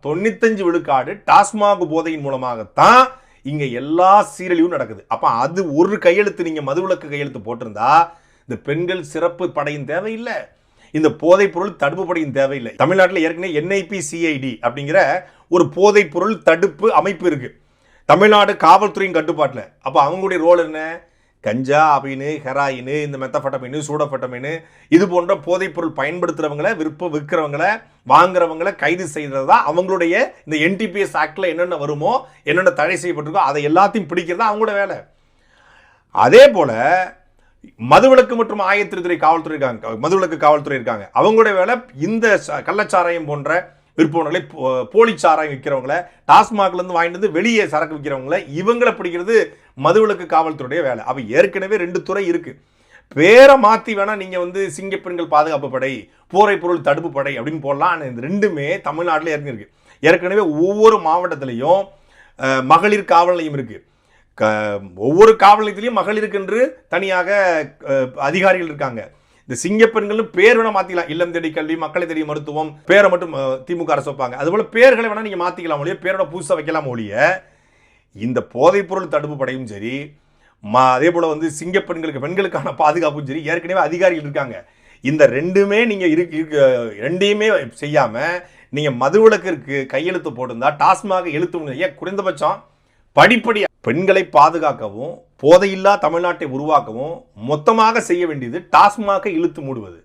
95 விழுக்காடு டாஸ்மாக் போதையின் மூலமாகத்தான் இங்க எல்லா சீரழிவும் நடக்குது. அப்ப அது ஒரு கையெழுத்து நீங்க மதுவிலக்கு கையெழுத்து போட்டிருந்தா இந்த பெண்கள் சிறப்பு படையின் தேவையில்லை, இந்த போதைப் பொருள் தடுப்பு படையின் தேவையில்லை. தமிழ்நாட்டில் ஏற்கனவே NIPCID அப்படிங்கிற ஒரு போதைப் பொருள் தடுப்பு அமைப்பு இருக்கு தமிழ்நாடு காவல்துறையின் கட்டுப்பாட்டில். அப்ப அவங்களுடைய ரோல் என்ன? கஞ்சா, அபினு, ஹெராயின், இந்த மெத்தபெட்டமின், சூடபெட்டமின் இது போன்ற போதைப் பொருள் பயன்படுத்துறவங்களை, விற்கிறவங்களை, வாங்குறவங்களை கைது செய்யறது தான் அவங்களுடைய இந்த NTPS ஆக்ட்ல என்னென்ன வருமோ, என்னென்ன தடை செய்யப்பட்டிருக்கோ அதை எல்லாத்தையும் பிடிக்கிறது அவங்களோட வேலை. அதே போல மதுவிலக்கு மற்றும் ஆயத்திருத்துறை காவல்துறை இருக்காங்க, மதுவிலக்கு காவல்துறை இருக்காங்க, அவங்களுடைய வேலை இந்த கள்ளச்சாராயம் போன்ற விற்பவர்களை, போலி சாராயம் விற்கிறவங்களை, டாஸ்மாக்ல இருந்து வாங்கிட்டு வந்து வெளியே சரக்கு விற்கிறவங்களை, இவங்களை பிடிக்கிறது மதுவிலக்கு காவல்துறையுடைய வேலை. அப்ப ஏற்கனவே 2 துறை இருக்கு. பேரை மாத்தி வேணா நீங்க வந்து சிங்கப்பெண்கள் பாதுகாப்பு படை, போதைப் பொருள் தடுப்பு படை அப்படின்னு போடலாம். இந்த ரெண்டுமே தமிழ்நாட்டில் ஏற்கனவே இருக்கு. ஏற்கனவே ஒவ்வொரு மாவட்டத்திலையும் மகளிர் காவல் நிலையம் இருக்கு. ஒவ்வொரு காவல் நிலையத்திலையும் மகளிருக்கு என்று தனியாக அதிகாரிகள் இருக்காங்க. இந்த சிங்கப்பெண்கள் பேர் வேணா மாத்திக்கலாம். இல்லம் தேடி கல்வி, மக்களை தேடி மருத்துவம், பேரை மட்டும் திமுக அரசு வைப்பாங்க. அதுபோல பேர்களை வேணா நீங்க மாத்திக்கலாம் ஒழிய, பேரோட புதுசா வைக்கலாம் ஒழிய, இந்த போதைப் பொருள் தடுப்பு படையும் சரி, அதே போல வந்து சிங்கப்பெண்களுக்கு, பெண்களுக்கான பாதுகாப்பும் சரி, ஏற்கனவே அதிகாரிகள் இருக்காங்க. இந்த ரெண்டுமே நீங்க ரெண்டையுமே செய்யாம நீங்க மதுவிலக்கிற்கு கையெழுத்து போட்டிருந்தா டாஸ்மாக எழுத்து குறைந்தபட்சம் படிப்படியா பெண்களை பாதுகாக்கவும் போதையில்லா தமிழ்நாட்டை உருவாக்கவும் மொத்தமாக செய்ய வேண்டியது டாஸ்மாக இழுத்து மூடுவது.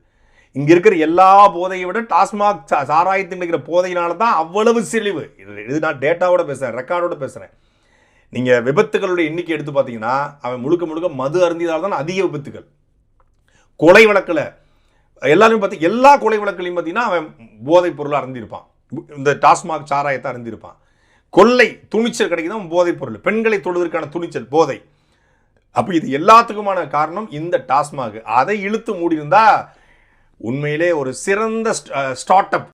இங்க இருக்கிற எல்லா போதையை விட டாஸ்மாக் சாராயத்தில் இருக்கிற போதையினால தான் அவ்வளவு சிழிவு. இது நான் டேட்டாவோட பேசுறேன், ரெக்கார்டோட பேசுறேன். நீங்க விபத்துகளுடைய எண்ணிக்கை எடுத்து பார்த்தீங்கன்னா அவன் முழுக்க முழுக்க மது அருந்தியதால் தான் அதிக விபத்துகள். கொலை வழக்குல எல்லாரும் பார்த்து எல்லா கொலை வழக்குலையும் பார்த்தீங்கன்னா அவன் போதைப் பொருளை அருந்திருப்பான், இந்த டாஸ்மாக் சாராயத்தை அருந்திருப்பான். கொள்ளை துணிச்சல் கிடைக்குதான் போதைப் பொருள், பெண்களை தொடுவதற்கான துணிச்சல் போதை. அப்ப இது எல்லாத்துக்குமான காரணம் இந்த டாஸ்மாக். அதை இழுத்து மூடியிருந்தா உண்மையிலே ஒரு சிறந்த ஸ்டார்ட் அப்